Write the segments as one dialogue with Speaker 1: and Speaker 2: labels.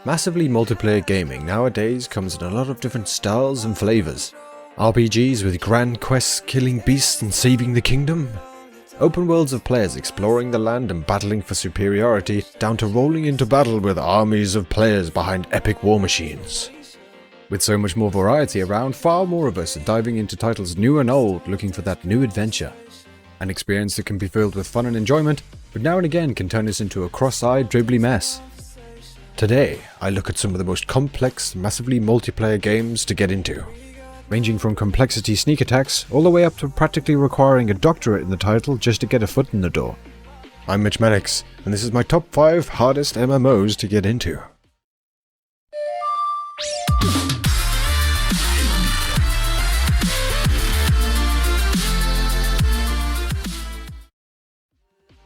Speaker 1: Massively multiplayer gaming nowadays comes in a lot of different styles and flavors. RPGs with grand quests, killing beasts and saving the kingdom. Open worlds of players exploring the land and battling for superiority, down to rolling into battle with armies of players behind epic war machines. With so much more variety around, far more of us are diving into titles new and old, looking for that new adventure. An experience that can be filled with fun and enjoyment, but now and again can turn us into a cross-eyed, dribbly mess. Today, I look at some of the most complex, massively multiplayer games to get into, ranging from complexity sneak attacks all the way up to practically requiring a doctorate in the title just to get a foot in the door. I'm Mitch Mannix, and this is my top 5 hardest MMOs to get into.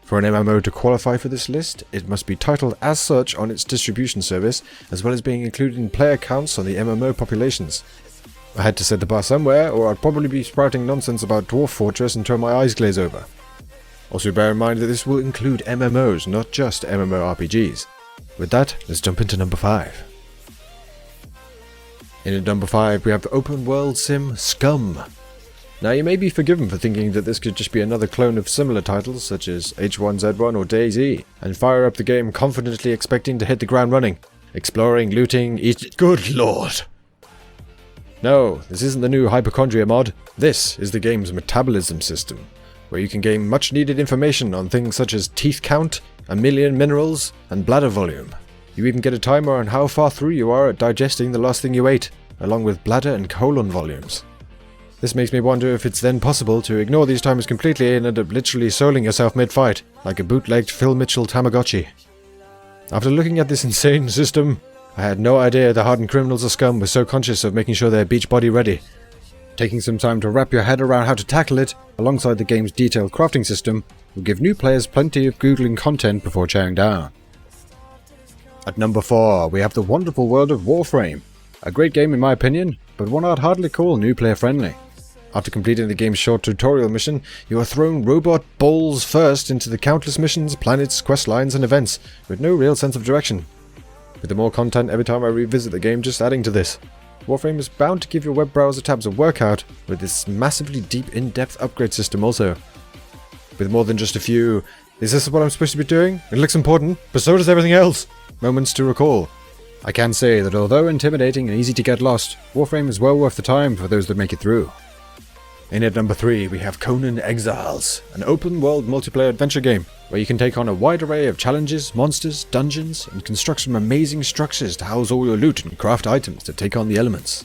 Speaker 1: For an MMO to qualify for this list, it must be titled as such on its distribution service, as well as being included in player counts on the MMO populations. I had to set the bar somewhere, or I'd probably be sprouting nonsense about Dwarf Fortress until my eyes glaze over. Also bear in mind that this will include MMOs, not just MMORPGs. With that, let's jump into number 5. In at number 5 we have the open world sim Scum. Now you may be forgiven for thinking that this could just be another clone of similar titles such as H1Z1 or DayZ, and fire up the game confidently expecting to hit the ground running, exploring, looting, Good lord! No, this isn't the new hypochondria mod. This is the game's metabolism system, where you can gain much needed information on things such as teeth count, a million minerals, and bladder volume. You even get a timer on how far through you are at digesting the last thing you ate, along with bladder and colon volumes. This makes me wonder if it's then possible to ignore these timers completely and end up literally soling yourself mid-fight, like a bootlegged Phil Mitchell Tamagotchi. After looking at this insane system, I had no idea the hardened criminals of Scum were so conscious of making sure they're beach body ready. Taking some time to wrap your head around how to tackle it, alongside the game's detailed crafting system, will give new players plenty of googling content before chowing down. At number 4, we have the wonderful world of Warframe. A great game in my opinion, but one I'd hardly call new player friendly. After completing the game's short tutorial mission, you are thrown robot balls first into the countless missions, planets, questlines and events, with no real sense of direction. With the more content every time I revisit the game just adding to this. Warframe is bound to give your web browser tabs a workout, with this massively deep in-depth upgrade system also. With more than just a few, is this what I'm supposed to be doing? It looks important, but so does everything else! Moments to recall. I can say that although intimidating and easy to get lost, Warframe is well worth the time for those that make it through. In at number 3 we have Conan Exiles, an open world multiplayer adventure game, where you can take on a wide array of challenges, monsters, dungeons, and construct some amazing structures to house all your loot and craft items to take on the elements.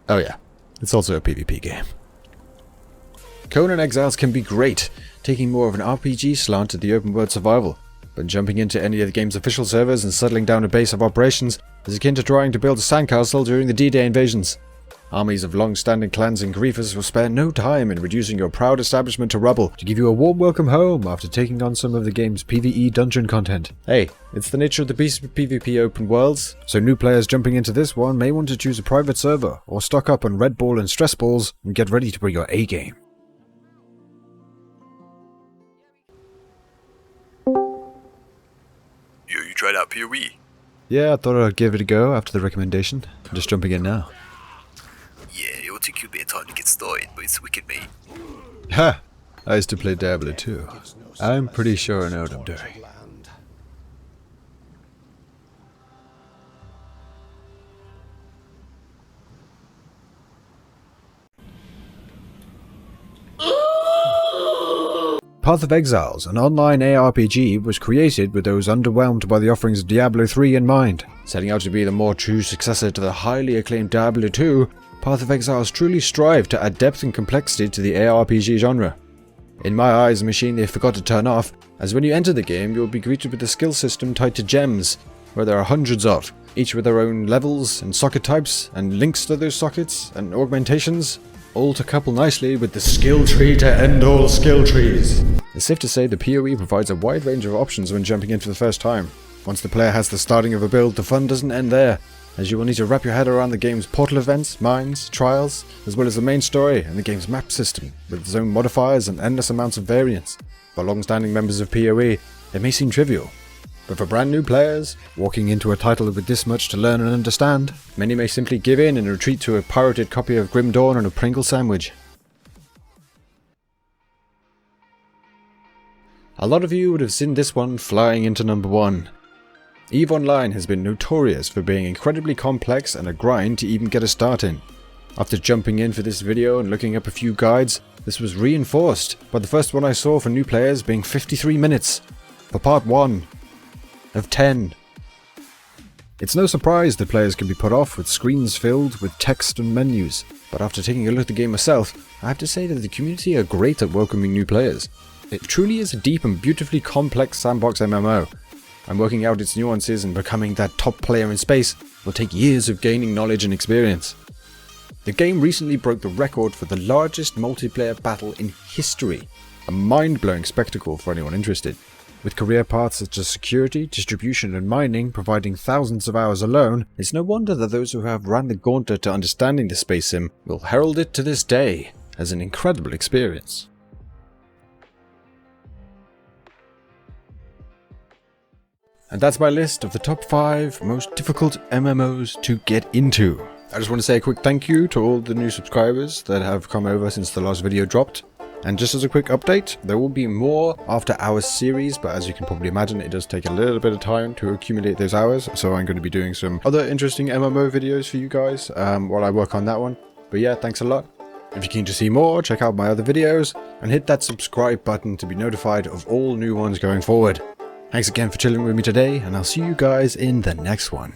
Speaker 1: Oh yeah, it's also a PvP game. Conan Exiles can be great, taking more of an RPG slant to the open world survival, but jumping into any of the game's official servers and settling down a base of operations is akin to trying to build a sandcastle during the D-Day invasions. Armies of long-standing clans and griefers will spare no time in reducing your proud establishment to rubble to give you a warm welcome home after taking on some of the game's PvE dungeon content. Hey, it's the nature of the beast of PvP open worlds, so new players jumping into this one may want to choose a private server or stock up on Red Bull and stress balls and get ready to bring your A-game.
Speaker 2: You tried out PoE?
Speaker 1: Yeah, I thought I'd give it a go after the recommendation. I'm just jumping in now.
Speaker 2: Yeah, it will take you a bit of time to get started, but it's wicked, mate.
Speaker 1: Ha! I used to play Diablo too. I'm pretty sure I know what I'm doing. Path of Exiles, an online ARPG, was created with those underwhelmed by the offerings of Diablo 3 in mind. Setting out to be the more true successor to the highly acclaimed Diablo 2, Path of Exiles truly strived to add depth and complexity to the ARPG genre. In my eyes, a machine they forgot to turn off, as when you enter the game you will be greeted with a skill system tied to gems, where there are hundreds of, each with their own levels and socket types, and links to those sockets, and augmentations, all to couple nicely with the skill tree to end all skill trees. It's safe to say the PoE provides a wide range of options when jumping in for the first time. Once the player has the starting of a build, the fun doesn't end there, as you will need to wrap your head around the game's portal events, mines, trials, as well as the main story and the game's map system, with its own modifiers and endless amounts of variance. For long-standing members of PoE, it may seem trivial, but for brand new players, walking into a title with this much to learn and understand, many may simply give in and retreat to a pirated copy of Grim Dawn and a Pringle sandwich. A lot of you would have seen this one flying into number 1. EVE Online has been notorious for being incredibly complex and a grind to even get a start in. After jumping in for this video and looking up a few guides, this was reinforced by the first one I saw for new players being 53 minutes for part 1 of 10. It's no surprise that players can be put off with screens filled with text and menus, but after taking a look at the game myself, I have to say that the community are great at welcoming new players. It truly is a deep and beautifully complex sandbox MMO, and working out its nuances and becoming that top player in space will take years of gaining knowledge and experience. The game recently broke the record for the largest multiplayer battle in history, a mind-blowing spectacle for anyone interested. With career paths such as security, distribution and mining providing thousands of hours alone, it's no wonder that those who have ran the gauntlet to understanding the space sim will herald it to this day as an incredible experience. And that's my list of the top 5 most difficult MMOs to get into. I just want to say a quick thank you to all the new subscribers that have come over since the last video dropped. And just as a quick update, there will be more After Hours series, but as you can probably imagine, it does take a little bit of time to accumulate those hours, so I'm going to be doing some other interesting MMO videos for you guys while I work on that one. But yeah, thanks a lot. If you're keen to see more, check out my other videos, and hit that subscribe button to be notified of all new ones going forward. Thanks again for chilling with me today, and I'll see you guys in the next one.